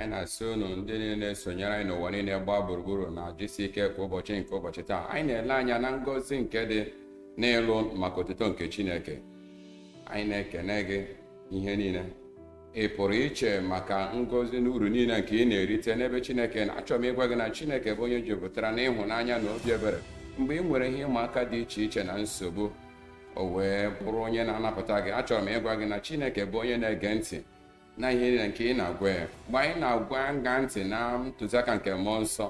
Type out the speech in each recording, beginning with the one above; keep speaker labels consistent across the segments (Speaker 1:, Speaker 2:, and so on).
Speaker 1: anyị na-asị unu ndị niile sonyere anyị n'ụwa niile gbaa gburugburu na GCK kwa ụbọchị nke ụbọchị taa. Anyị na-ele anya na ngọzi nke dị n'ịlụ maka otuto nke Chineke. Anyị na-ekene gị ihe niile. Ị pụrụ iche maka ngọzi na uru niile nke ị na-erite n'ebe Chineke na-achọ m ịgwa gị na Chineke bụ onye jupụtara n'ịhụnanya na obi ebere. Mgbe ị nwere ihe ịma aka dị iche iche na nsogbu, o wee bụrụ onye na-anapụta gị, achọrọ m ịgwa gị na Chineke bụ onye na-ege ntị na ihe niile nke ị na-agwa ya. Mgbe anyị na-agwa nga ntị na ntụziaka nke mmụọ nsọ,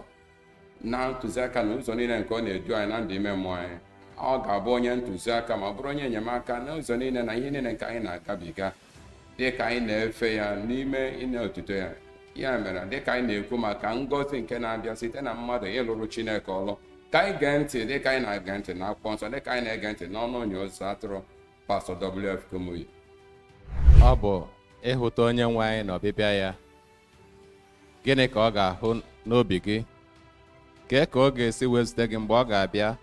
Speaker 1: na ntụziaka na ụzọ niile nke ọ na-edu anyị na ndụ ime mmụọ anyị, ọ ga-abụ onye ntụziaka ma bụrụ onye enyemaka n'ụzọ niile na ihe niile nke anyị na-agabiga dịka anyị na-efe ya n'ime ịnye otuto ya. Ya mere, dịka anyị na-ekwu maka ngọzi nke na-abịa site na mmadụ ịlụrụ Chineke ọlụ, ka anyị gee ntị dịka anyị na-ege ntị na akwụkwọ nsọ, dịka anyị na-ege ntị n'ọnụ onye ụzọ atụrụ Pastọ W.F. Kumuyi.
Speaker 2: Ọ bụ ịhụta onye nwe anyị na ọbịbịa ya. Gịnị ka ọ ga-ahụ n'obi gị? Kee ka ọ ga-esi wezute gị mgbe ọ ga-abịa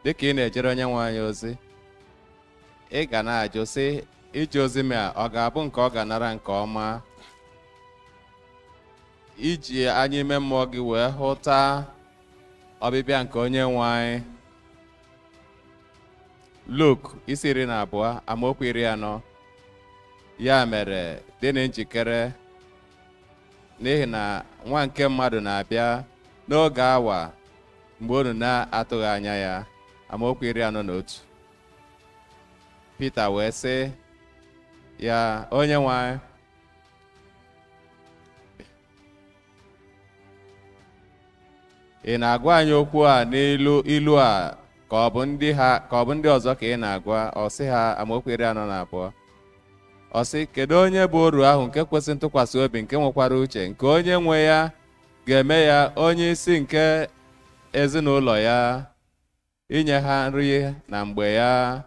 Speaker 2: dịka ị na-ejere onye nwe anyị ozi? Ị ga na-ajụ sị, ije ozi m a ọ ga-abụ nke ọ ga-anara nke ọma? Iji anya ime mmụọ gị wee hụta ọbịbịa nke onye nwe anyị. Luk isi 12 amaokwu 40. Ya mere, dị na njikere, n'ihi na nwa nke mmadụ na-abịa n'oge awa mgbe unu na-atụghị anya ya. Amaokwu 41. Pita wee sị ya, onye nwe anyị, ị na-agwa anyị okwu a n'ilu a ka ọ bụ ndị ọzọ ka ị na-agwa? Ọ sị ha, amaokwu 42. Ọ sị, kedu onye bụ oru ahụ nke kwesịrị ntụkwasị obi, nke nwekwara uche, nke onye nwe ya ga-eme ya onye isi nke ezinụlọ ya, inye ha nri na mgbe ya?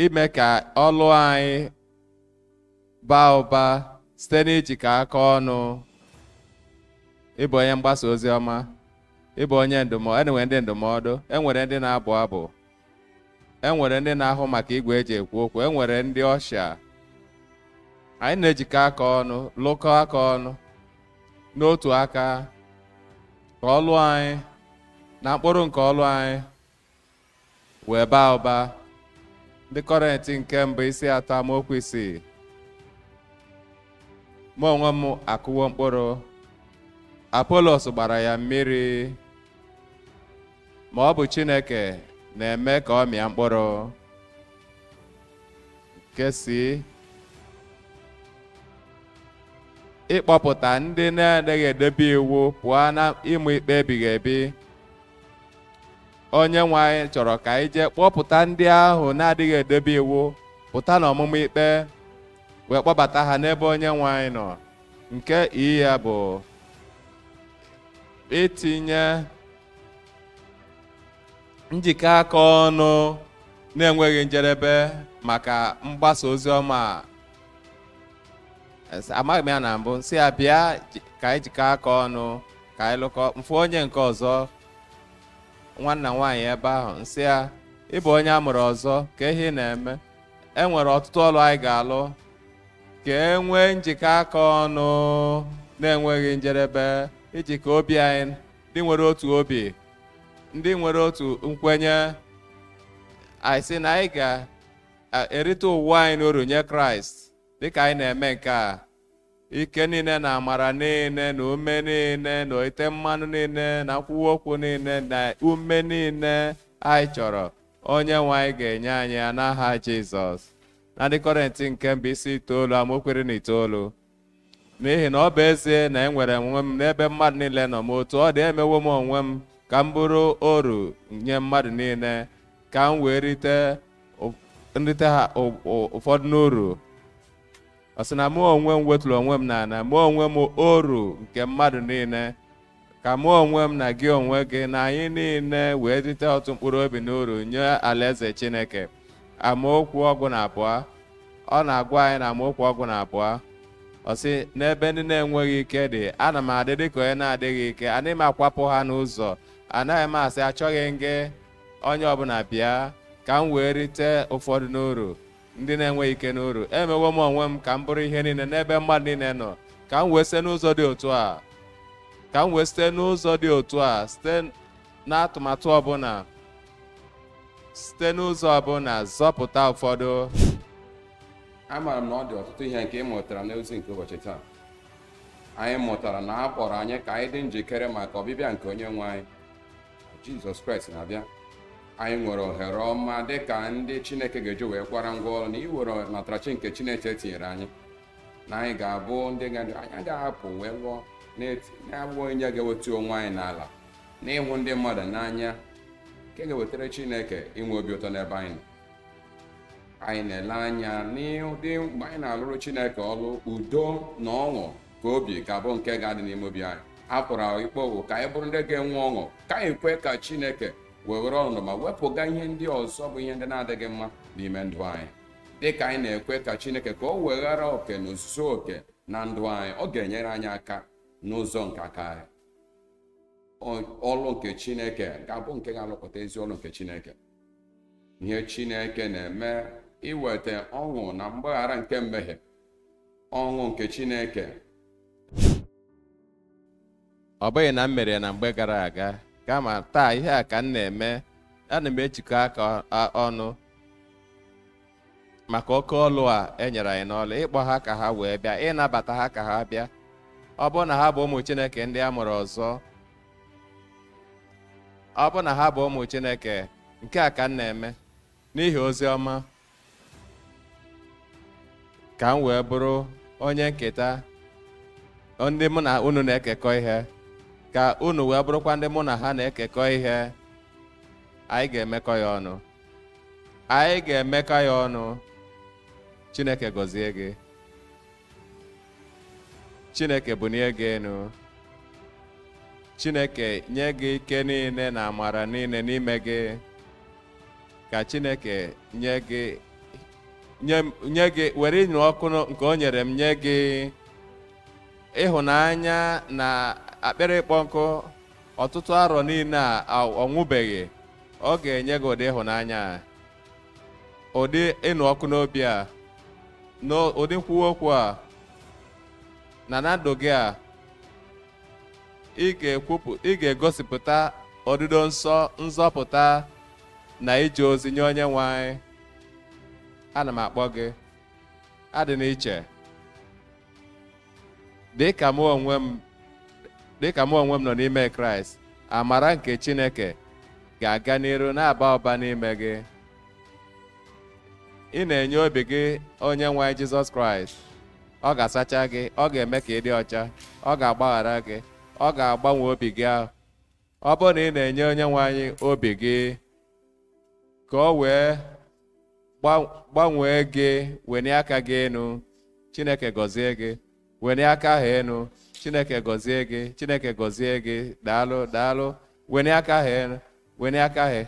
Speaker 2: Ime ka ọlụ anyị baa ụba site n'ijikọ aka ọnụ. Ịbụ onye mgbasa ozi ọma, ịbụ onye ndụmọdụ. Enwere ndị ndụmọdụ, enwere ndị na-abụ abụ, enwere ndị na-ahụ maka igwe eji ekwu okwu, enwere ndị ọsha. Anyị na-ejikọ aka ọnụ, lụkọ aka ọnụ n'otu aka ka ọlụ anyị na mkpụrụ nke ọlụ anyị wee baa ụba. Ndị Kọrịntị nke mbụ isi 3 amaokwu 6. Mụ onwe m akụwo mkpụrụ, Apolos gbara ya mmiri, ma ọ bụ Chineke na-eme ka ọ mịa mkpụrụ. Nke si ịkpọpụta ndị na-adịghị edebe iwu pụọ na ịmụ ikpe ebighị ebi. Onye nwe anyị chọrọ ka anyị jee kpọpụta ndị ahụ na-adịghị edebe iwu pụta n'ọmụmụ ikpe, wee kpọbata ha n'ebe onye nwe anyị nọ. Nke ya bụ itinye njikọ aka ọnụ na-enweghị njedebe maka mgbasa ozi ọma. Amaghị m ya na mbụ, nsị ya bịa ka anyị jikọ aka ọnụ ka anyị lụkọ. Mfụ onye nke ọzọ, nwanna nwaanyị ebe ahụ, nsị ya, ịbụ onye a mụrụ ọzọ, ka ihe na-eme. Enwere ọtụtụ ọlụ anyị ga-alụ, ka e nwee njikọ aka ọnụ na-enweghị njedebe, iji ka obi anyị, ndị nwere otu obi, ndị nwere otu nkwenye, anyị sị na anyị ga-erite ụwa anyị n'uru nye Kraịst. Dịka anyị na-eme nke a, ike niile na amara niile na ume niile na ite mmanụ niile na nkwuwa okwu niile na ume niile anyị chọrọ, onye nwe anyị ga-enye anyị ya n'aha Jizọs. Na Ndị Kọrịntị nke mbụ isi 9 amaokwu 19. N'ihi na ọ bụ ezie na enwere onwe m n'ebe mmadụ niile nọ, ma otu ọ dị emewo m onwe m ka m bụrụ oru nye mmadụ niile, ka m wee rite ha ụfọdụ n'uru. Ọ sị na mụ onwe m wetụrụ onwe m n'ala, mụ onwe m oru nke mmadụ niile, ka mụ onwe m na gị onwe gị na anyị niile wee rite otu mkpụrụ obi n'uru nye alaeze Chineke. Amaokwu 22. Ọ na-agwa anyị na amaokwu 22. Ọ sị, n'ebe ndị na-enweghị ike dị, ana m adị dịka onye na-adịghị ike, ana m akwapụ ha n'ụzọ, anaghị m asị achọghị gị onye ọbụla bịa ka m wee rite ụfọdụ n'uru ndị na-enweghị ike n'uru. Emewo m onwe m ka m bụrụ ihe niile n'ebe mmadụ niile nọ, ka m wee site n'ụzọ dị otu a, ka m wee site n'ụzọ dị otu a, site n'atụmatụ ọbụla, site n'ụzọ ọbụla zọpụta ụfọdụ.
Speaker 1: Amaara m na ọ dị ọtụtụ ihe nke ị mụtara n'ozi nke ụbọchị taa. Anyị mụtara na a kpọrọ anyị ka anyị dị njikere maka ọbịbịa nke onye nwe anyị Jizọs Kraịst na-abịa. Anyị nwere ohere ọma dị ka ndị Chineke ga-eji wee kwara ngwa ọrụ na iwere natarachi nke Chineke tinyere anyị, na anyị ga-abụ ndị anyị ga-ahapụ wee lụọ na-abụ onye ga-eweta onwe anyị n'ala n'ịhụ ndị mmadụ n'anya, nke ga-ewetara Chineke inwe obi ụtọ n'ebe anyị nọ. Anyị na-ele anya n'ụdị mgbe anyị na-alụrụ Chineke ọrụ, udo na ọṅụ ka obi ga-abụ nke ga-adị n'ime obi anyị. A pụrụ ikpe owu ka anyị bụrụ ndị ga-enwe ọṅụ, ka anyị kwe ka Chineke wee were ọnọdụ ma wepụga ihe ndị ọzọ bụ ihe ndị na-adịghị mma n'ime ndụ anyị. Dị ka anyị na-ekwe ka Chineke ka o weghara oke na ozuzo oke na ndụ anyị, ọ ga-enyere anyị aka n'ụzọ nke aka anyị. Ọlụ nke Chineke ga-abụ nke ga-alụpụta ezi ọlụ nke Chineke. Ihe Chineke na-eme iweta ọṅụ na mgbaghara nke mmehie, ọṅụ nke Chineke.
Speaker 2: Ọ bụghị na m mere ya na mgbe gara aga, kama taa ihe a ka m na-eme. Ana m ejikọ aka ọnụ maka oke ọlụ a enyere anyị n'ọlụ, ịkpọ ha ka ha wee bịa, ịnabata ha ka ha bịa. Ọ bụ na ha bụ ụmụ Chineke ndị a mụrụ ọzọ, ọ bụ na ha bụ ụmụ Chineke, nke a ka m na-eme n'ihi ozi ọma, ka m wee bụrụ onye nketa ndị mụ na unu na-ekekọ ihe, ka unu wee bụrụkwa ndị mụ na ha na-ekekọ ihe. Anyị ga-emekọ ya ọnụ, anyị ga-emekọ ya ọnụ. Chineke gọzie gị, Chineke bunie gị elu, Chineke nye gị ike niile na amara niile n'ime gị, ka Chineke nye gị were ịnụ ọkụ nke o nyere m nye gị ịhụnanya na akpịrị ịkpọ nkụ ọtụtụ arọ niile a ọ nwụbeghị. Ọ ga-enye gị ụdị ịhụnanya, ụdị ịnụ ọkụ n'obi a, ụdị nkwuwa okwu a, na ndụ gị a. Ị ga-egosipụta ọdịdọ nsọ, nzọpụta na ije ozi nye onye nwe anyị. Ana m akpọ gị, adị n'iche. Dịka mụ onwe m nọ n'ime Kraịst, amara nke Chineke ga-aga n'iru na-aba ụba n'ime gị. Ị na-enye obi gị onye nwe anyị Jizọs Kraịst, ọ ga-asacha gị, ọ ga-eme ka ị dị ọcha, ọ ga-agbaghara gị, ọ ga-agbanwe obi gị ahụ. Ọ bụrụ na ị na-enye onye nwe anyị obi gị ka o wee gbanwee gị, wenye aka gị enu, Chineke gọzie gị. Wenye aka ahụ enu, Chineke gọzie gị, Chineke gọzie gị. Daalụ, daalụ. Wenye aka ahụ enu, wenye aka ahụ.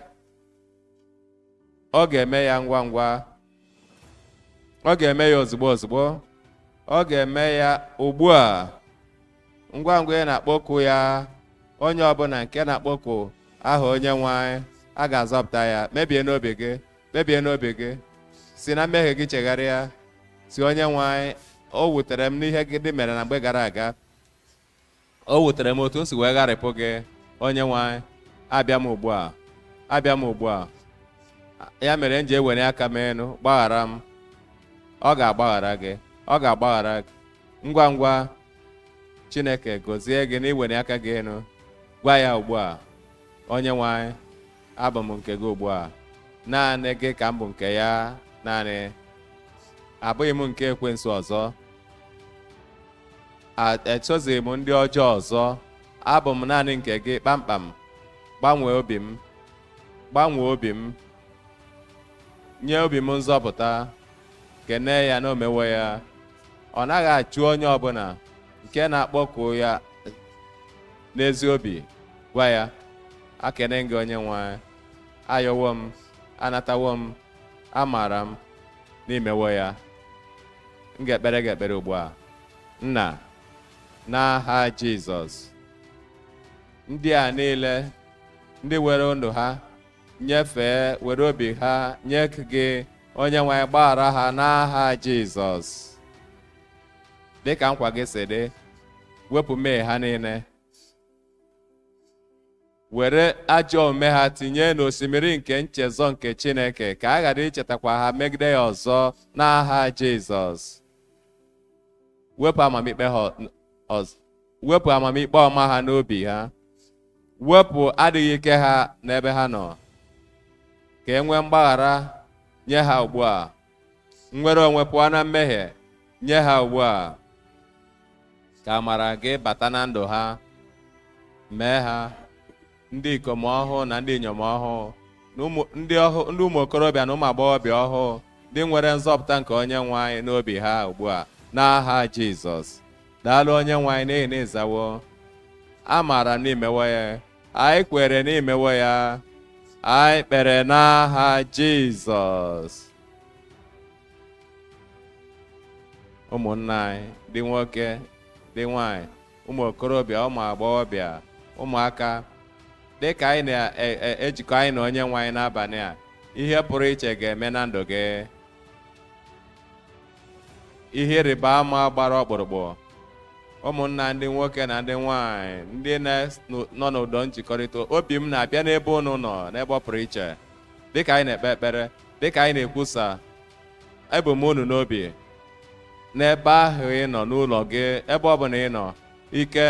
Speaker 2: Ọ ga-eme ya ngwa ngwa, ọ ga-eme ya ozugbo ozugbo, ọ ga-eme ya ugbu a, ngwa ngwa. Na-akpọku ya, onye ọbụla nke na-akpọku aha onye nwe anyị, a ga-azọpụta ya. Mebie n'obi gị, mebie n'obi gị, si na mmehie gị chegharịa, si onye nwe anyị, o wutere m n'ihe gị dị mere na mgbe gara aga, o wutere m otu o si wee gharịpụ gị. Onye nwe anyị, abịa m ugbu a, abịa m ugbu a. Ya mere m ji ewere aka m elu, gbaghara m. Ọ ga-agbaghara gị, ọ ga-agbaghara gị ngwa ngwa. Chineke gọzie gị n'iwere aka gị elu, gwa ya ugbu a, onye nwe anyị, abụ m nke gị ugbu a. Naanị gị ka m bụ nke ya, naanị. Abụghị m nke ekwensu ọzọ, echozighị m ndị ọjọọ ọzọ. Abụ m naanị nke gị kpamkpam. Gbanwee obi m, gbanwee obi m, nye obi m nzọpụta. Kene ya na omewo ya. Ọ naghị achụ onye ọbụla nke na-akpọku ya n'ezi obi. Gwa ya, akene gị onye nwe anyị, ayọwo m, anatawo m, amara m, n'imewo ya. M ga-ekpere gị ekpere ugbu a. Nna, n'aha Jizọs, ndị a niile ndị were ndụ ha nyefee were obi ha nye gị onye nwe anyị gbaghara ha n'aha Jizọs. Dịka nkwa gị si dị, wepụ mmehie ha niile, were ajọ omume ha tinye n'osimiri nke nchezọ nke Chineke, ka a ghara ichetakwa ha megide ya ọzọ n'aha Jizọs. Wepụ amamikpe ọma ha n'obi ha, wepụ adịghị ike ha n'ebe ha nọ, ka e nwee mgbaghara nye ha ugbu a, nnwere onwe pụọ na mmehie nye ha ugbu a, ka amara gị bata na ndụ ha, mee ha ndị ikom ọhụụ na ndị inyom ọhụụ, ndị ụmụ okorobịa na ụmụ agbọghọbịa ọhụụ, ndị nwere nzọpụta nke onye nwe anyị n'obi ha ugbu a n'aha Jizọs. Daalụ onye nwe anyị n'ihi na ịzawo. Amara n'imewo ya, anyị kwere n'imewo ya, anyị kpere n'aha Jizọs. Ụmụnna anyị ndị nwoke, ndị nwanyị, ụmụ okorobịa, ụmụ agbọghọbịa, ụmụaka, dịka anyị na-ejikọ anyị na onye nwe anyị n'abalị a, ihe pụrụ iche ga-eme na ndụ gị. Ihe ịrịba ama gbara ọkpụrụkpụ. Ụmụnna ndị nwoke na ndị nwanyị ndị nọ n'ụdọ njikọrịta, obi m na-abịa n'ebe unu nọ n'ebe ọ pụrụ iche. Dịka anyị na-ekpe ekpere, dịka anyị na-ekwusa, ebu m unu n'obi n'ebe ahụ ị nọ, n'ụlọ gị, ebe ọ bụla ị nọ, ike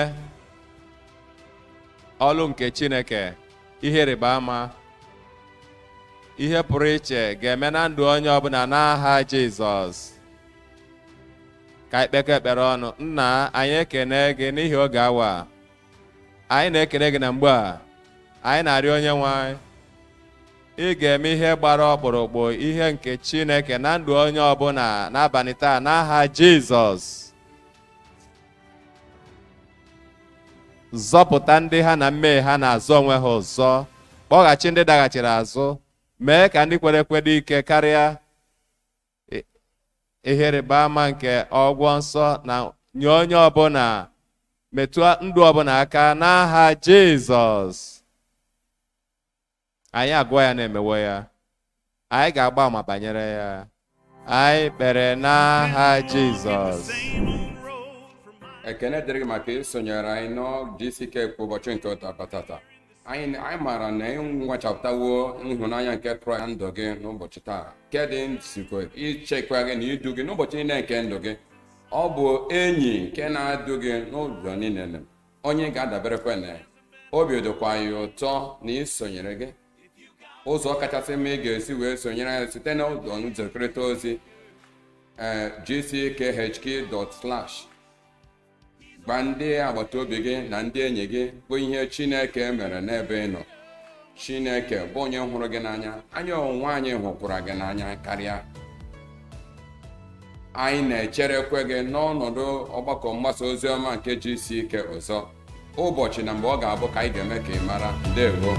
Speaker 2: ọlụ nke Chineke, ihe ịrịba ama, ihe pụrụ iche ga-eme na ndụ onye ọbụla n'aha Jizọs. Ka anyị kpekọ ekpere ọnụ. Nna, anyị ekene gị n'ihi oge awa. Anyị na-ekene gị na mgbe a, anyị na-arịọ onye nwe anyị, ị ga-eme ihe gbara ọkpụrụkpụ, ihe nke Chineke na ndụ onye ọbụla n'abalị taa n'aha Jizọs. Zọpụta ndị ha na mmehie ha na-azụ onwe ha ọzọ, kpọghachi ndị daghachiri azụ, mee ka ndị kwere ekwe dị ike karịa. Ihe ịrịba ama nke ọgwọ nsọ na nye onye ọbụla, metụ ndụ ọbụla aka n'aha Jizọs. Anyị agwa ya na-emewo ya, anyị ga-agba ama banyere ya. Anyị kpere n'aha Jizọs.
Speaker 1: Ekene dịrị gị maka isonyere anyị n'ọ GCK ụbọchị nke ụtabata. Anyị maara na ị nwachapụtawo ịhụnanya nke Kraịst na ndụ gị n'ụbọchị taa, nke dị nzukọ ichekwa gị na idu gị n'ụbọchị niile nke ndụ gị. Ọ bụ enyi nke na-adụ gị n'ụzọ niile, onye ga-adaberekwa na obi dịkwa ya ụtọ na isonyere gị. Ụzọ kachasị mma ị ga-esi wee sonyere anyị site n'ụzọ nzikọrịta ozi gckhk./ gba ndị agbata obi gị na ndị enyi gị bụ ihe Chineke mere n'ebe ị nọ. Chineke bụ onye hụrụ gị n'anya, anyị onwe anyị hụkwara gị n'anya karịa. Anyị na-echerekwe gị n'ọnọdụ ọgbakọ mgbasa ozi ọma nke GCK ọzọ, ụbọchị na mgbe ọ ga-abụ ka anyị ga-eme ka ị mara. Ndewo.